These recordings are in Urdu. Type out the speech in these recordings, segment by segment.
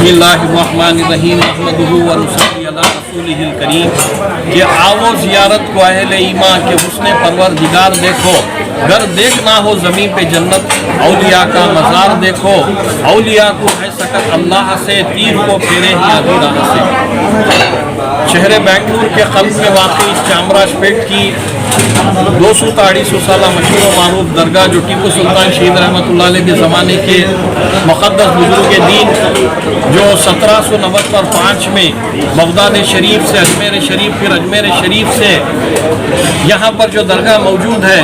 بسم اللہ الرحمن الرحیم احمدہ و نصلی علی رسولہ الکریم کہ آؤ زیارت کو اہل ایمان کے حسن پروردگار دیکھو، گر دیکھنا ہو زمین پہ جنت اولیاء کا مزار دیکھو، اولیاء کو ہے سکت اللہ سے، تیر کو پھیرے ہی ابھی راہ سے۔ شہر بنگلور کے قلب میں واقع اس چامراج پیٹ کی 200 تا 250 سالہ مشہور و معروف درگاہ جو ٹیپو سلطان شہید رحمۃ اللہ علیہ کے زمانے کے مقدس بزرگ دین جو 1795 میں بغداد شریف سے اجمیر شریف، پھر اجمیر شریف سے یہاں پر جو درگاہ موجود ہے،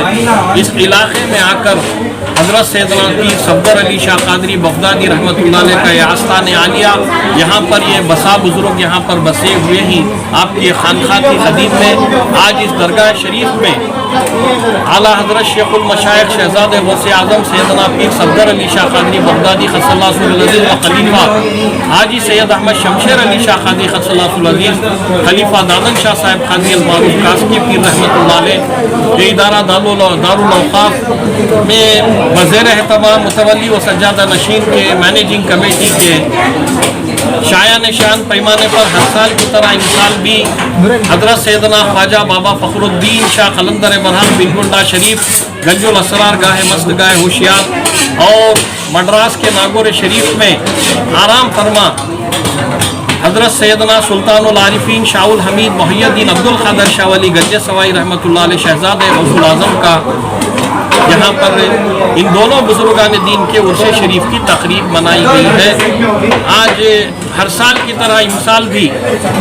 اس علاقے میں آ کر حضرت سیدنا پیر صفدر علی شاہ قادری بغدادی رحمۃ اللہ علیہ کا یہ آستان عالیہ، یہاں پر یہ بسا بزرگ یہاں پر بسے ہوئے ہی آپ کی خانقاہ کی خدمت میں آج اس درگاہ شریف میں اعلیٰ حضرت شیخ المشائخ شہزادہ غوث اعظم سیدنا پیر صفدر علی شاہ قادری بغدادی قدس اللہ العزیز و خلیفہ حاجی سید احمد شمشیر علی شاہ قادری قدس اللہ العزیز، خلیفہ دادن شاہ صاحب قادری المعروف کاسکی پیر رحمۃ اللہ علیہ، یہ ادارہ دارالاوقاف میں وزیر اہتمام متولی و سجادہ نشین کے مینیجنگ کمیٹی کے شایع نشان پیمانے پر ہر سال کی طرح ان سال بھی حضرت سیدنا خواجہ بابا فخر الدین شاہ قلندر برہم بلگنڈا شریف، گنج الاسرار گاہ مست گاہ ہوشیار اور مدراس کے ناگور شریف میں آرام فرما حضرت سیدنا سلطان العارفین شاہ الحمید محی الدین عبد القادر شاہ ولی گنج سوائی رحمۃ اللہ علیہ شہزادہ غوث الاعظم کا یہاں پر ان دونوں بزرگان دین کے عرس شریف کی تقریب منائی گئی ہے۔ آج ہر سال کی طرح ان سال بھی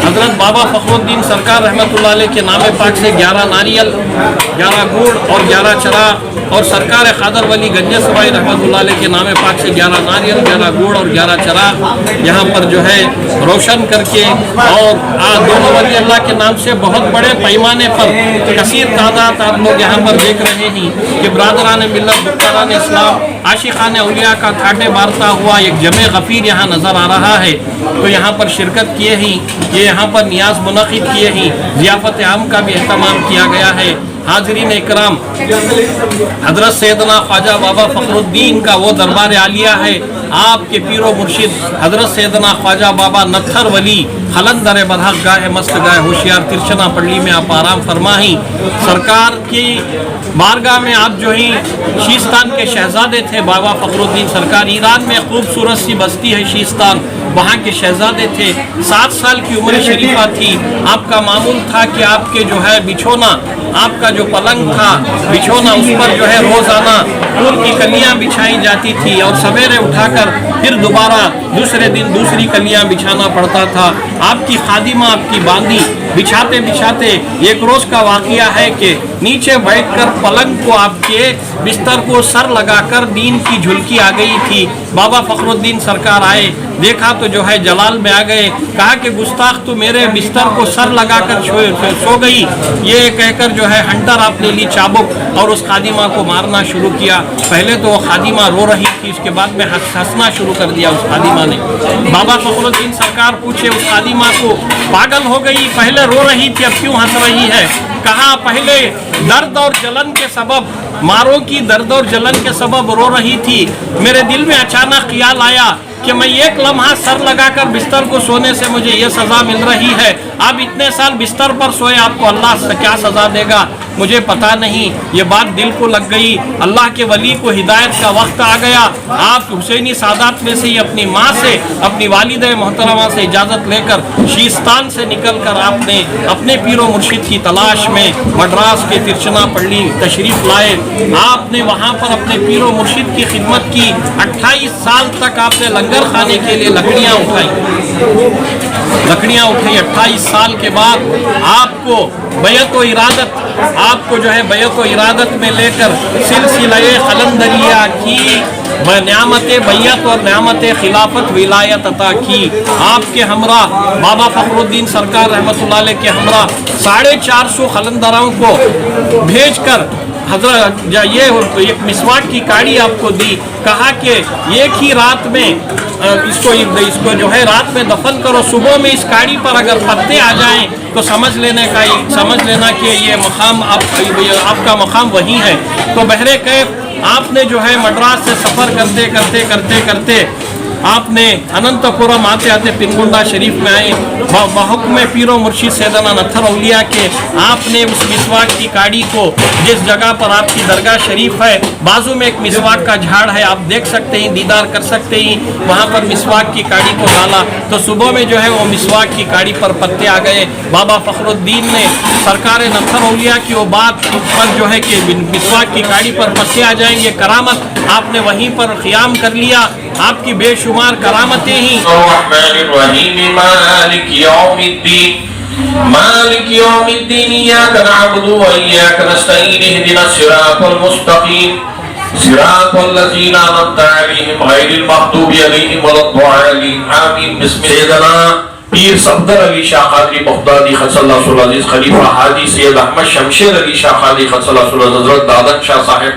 حضرت بابا فخر الدین سرکار رحمۃ اللہ علیہ کے نام پاک سے 11 ناریل، 11 گوڑ اور 11 چرا، اور سرکار خادر ولی گنج سوائی رحمۃ اللہ علیہ کے نام پاک سے 11 ناریل، 11 گوڑ اور 11 چرا یہاں پر جو ہے روشن کر کے، اور دونوں ولی اللہ کے نام سے بہت بڑے پیمانے پر کثیر تعداد آپ لوگ یہاں پر دیکھ رہے ہیں کہ برادران ملت، دختران اسلام، عاشقان اولیاء کا تھاٹے بارتا ہوا ایک جمع غفیر یہاں نظر آ رہا ہے۔ تو یہاں پر شرکت کیے ہی، یہ یہاں پر نیاز منعقد کیے ہی، ضیافت عام کا بھی اہتمام کیا گیا ہے۔ حاضرین اکرام، حضرت سیدنا خواجہ بابا فخر الدین کا وہ دربار عالیہ ہے، آپ کے پیر و مرشد حضرت سیدنا خواجہ بابا نتھر ولی خلندر برحق گاہ مست گاہ ہوشیار ترچنا پڑلی میں آپ آرام فرمائیں۔ سرکار کی بارگاہ میں آپ جو ہی شیستان کے شہزادے تھے بابا فخر الدین سرکار، ایران میں خوبصورت سی بستی ہے شیستان، وہاں کے شہزادے تھے، 7 سال کی عمر شریفہ تھی۔ آپ کا معمول تھا کہ آپ کے جو ہے بچھونا، آپ کا جو پلنگ تھا بچھونا، اس پر جو ہے روزانہ پھول کی کلیاں بچھائی جاتی تھی، اور سویرے اٹھا کر پھر دوبارہ دوسرے دن دوسری کلیاں بچھانا پڑتا تھا۔ آپ کی خادمہ آپ کی باندھی بچھاتے بچھاتے ایک روز کا واقعہ ہے کہ نیچے بیٹھ کر پلنگ کو آپ کے بستر کو سر لگا کر دین کی جھلکی آ گئی تھی۔ بابا فخر الدین سرکار آئے، دیکھا تو جو ہے جلال میں آ گئے، کہا کہ گستاخ تو میرے بستر کو سر لگا کر سو گئی، یہ کہہ کر جو ہے ہنٹر آپ نے لی چابک اور اس خادمہ کو مارنا شروع کیا۔ پہلے تو وہ خادمہ رو رہی تھی، اس کے بعد میں ہنسنا شروع کر دیا اس خادمہ نے۔ بابا فخر الدین سرکار پوچھے اس خادمہ کو، پاگل ہو گئی، پہلے رو رہی تھی اب کیوں ہنس رہی ہے؟ کہا پہلے درد اور جلن کے سبب، ماروں کی درد اور جلن کے سبب رو رہی تھی، میرے دل میں اچانک خیال آیا کہ میں ایک لمحہ سر لگا کر بستر کو سونے سے مجھے یہ سزا مل رہی ہے، آپ اتنے سال بستر پر سوئے، آپ کو اللہ سے کیا سزا دے گا مجھے پتا نہیں۔ یہ بات دل کو لگ گئی، اللہ کے ولی کو ہدایت کا وقت آ گیا۔ آپ حسینی سادات میں سے ہی اپنی ماں سے، اپنی والدہ محترمہ سے اجازت لے کر شیستان سے نکل کر آپ نے اپنے پیر و مرشد کی تلاش میں مدراس کے ترچنا پڑلی تشریف لائے۔ آپ نے وہاں پر اپنے پیر و مرشد کی خدمت کی، 28 سال تک آپ نے لنگر خانے کے لیے لکڑیاں اٹھائی۔ 28 سال کے بعد آپ کو بیعت و ارادت، آپ کو جو ہے بیعت و ارادت میں لے کر سلسلہ قلندریہ کی نعمت بیعت اور نعمت خلافت ولایت عطا کی۔ آپ کے ہمراہ بابا فخر الدین سرکار رحمۃ اللہ علیہ کے ہمراہ 450 قلندراؤں کو بھیج کر حضرت یہ ایک مسواک کی کاڑی آپ کو دی، کہا کہ ایک ہی رات میں اس کو جو ہے رات میں دفن کرو، صبح میں اس کاڑی پر اگر پتے آ جائیں تو سمجھ لینا کہ یہ مقام آپ کا مقام وہی ہے۔ تو بہرے کیف آپ نے جو ہے مدراس سے سفر کرتے آپ نے اننتپورم آتے آتے پنگنڈا شریف میں آئے، بحکم پیر و مرشد سیدنا نتھر اولیاء کے آپ نے اس مسواک کی کاڑی کو، جس جگہ پر آپ کی درگاہ شریف ہے بازو میں ایک مسواک کا جھاڑ ہے، آپ دیکھ سکتے ہیں، دیدار کر سکتے ہیں، وہاں پر مسواک کی کاڑی کو ڈالا تو صبح میں جو ہے وہ مسواک کی کاڑی پر پتے آ گئے۔ بابا فخر الدین نے سرکار نتھر اولیاء کی وہ بات پر جو ہے کہ مسواک کی کاڑی پر پتے آ جائیں گے، کرامت آپ نے وہیں پر قیام کر لیا۔ آپ کی بے شمار کرامتیں ہی۔ الرحمن الرحیم مالک یوم الدین مالک یوم الدین ایاک نعبد و ایاک نستعین اهدنا الصراط المستقیم صراط الذین انعمت علیہم غیر المغضوب علیہم ولا الضالین آمین۔ بسم سیدنا پیر صفدر علی شاہ قادری بغدادی خدس اللہ صلی العزیز خلیفہ حاجی سید احمد شمشیر علی شاہ قادری خدس اللہ صلی العزیز حضرت دادن شاہ صاحب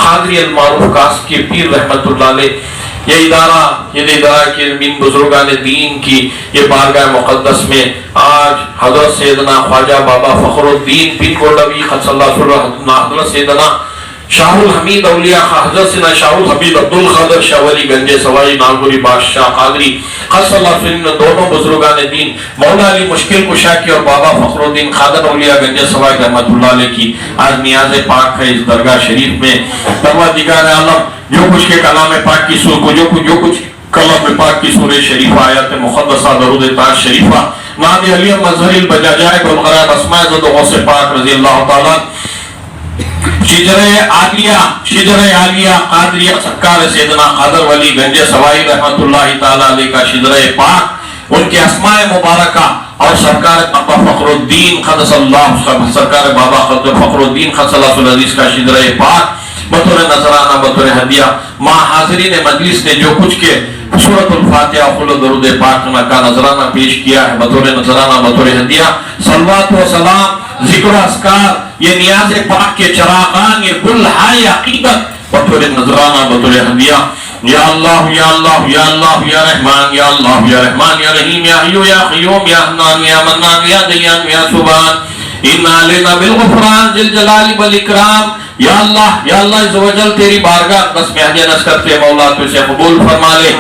قادری المعروف کاس کے پیر رحمت اللہ علیہ، یہ ادارہ کے من بزرگان دین کی یہ بارگاہ مقدس میں آج حضرت سیدنا خواجہ بابا فخر الدین پیر کوڈوی خدس اللہ صلی اللہ علیہ وسلم، حضرت سیدنا شاہ الحمید اولیاء حضرت سیدنا شاہ الحمید عبدالقادر شاہ ولی گنج سوائی ناگوری بادشاہ قادری خدس اللہ علیہ وسلم، دونوں بزرگان دین مولا علی مشکل کشا کی اور بابا فخر الدین خادر اولیاء گنج سوائی رحمت اللہ علیہ کی آج نیاز پاک ہے اس درگاہ شریف میں۔ پروردگار عالم جو کچھ کے کلام پاک کی سور کو جو کچھ کلام پاک کی سورہ شریفہ آیات مقدسہ درود تاج شریفہ نام علی مظہر البجاجائب والغرائب اسماء زد غوث پاک رضی اللہ تعالیٰ شجر عالیہ قادریہ سرکار سیدنا قادر ولی گنج سوائی رحمت اللہ تعالیٰ علیہ کا شجر پاک، ان کے اسماء مبارکہ اور سرکار بابا فخر الدین قدس اللہ سرکار بابا فخر الدین قدس اللہ صلی اللہ کا شجر پاک بطور نظرانہ بطور ہدیہ ماں حاضرین مجلس نے جو کچھ کے سورۃ الفاتحہ خل درود پاک کا نظرانہ پیش کیا ہے بطور نظرانہ بطور ہدیہ، صلوات و سلام ذکر و اذکار یہ نیاز پاک کے چراغان یہ گلہائے عقیدت بطور نظرانہ بطور ہدیہ۔ یا اللہ یا اللہ یا اللہ یا رحمان یا اللہ یا رحمان یا رحیم یا حیو یا قیوم یا حنان یا منان یا دیان یا سبحان انا لینا بالغفران ذل جلال والاکرام۔ یا اللہ عز و جل تیری بارگاہ بس میں حجینس کرتے مولا تو اسے قبول فرما لے۔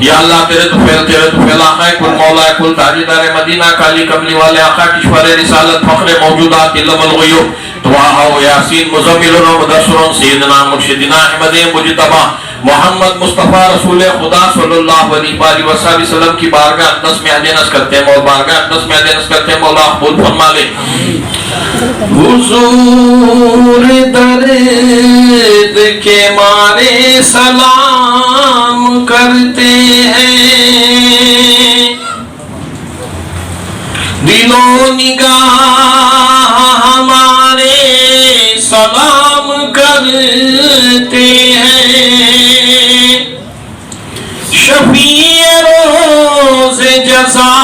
یا اللہ تیرے تو فیل آقا کل مولا کل تاجدار مدینہ کالی کملی والے آقا کشور رسالت فخر موجودات علم الغیوب دعا و یاسین مزمل و مدثر سیدنا مرشدنا احمد مجتبہ محمد مصطفیٰ رسول خدا صلی اللہ علیہ وسلم کی بارگاہ اقدس میں حجینس کرتے مولا بارگاہ اقدس میں حجینس کرتے مولا قبول فرما لے۔ حضور درد کے مارے سلام کرتے ہیں، دل و نگاہ ہمارے سلام کرتے ہیں، شفیع روز جزا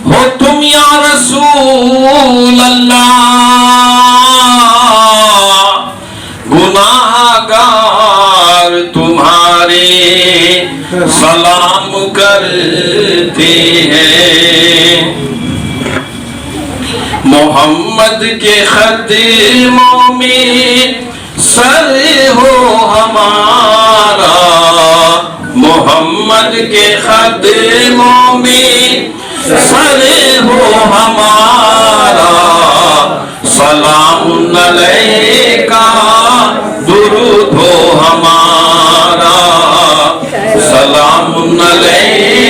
ہو تم یا رسول اللہ، گناہ گار تمہارے سلام کرتے ہیں، محمد کے خدموں میں سر ہو ہمارا، محمد کے خدموں میں سر ہو ہمارا، سلام علیکہ درود ہو ہمارا، سلام علیکہ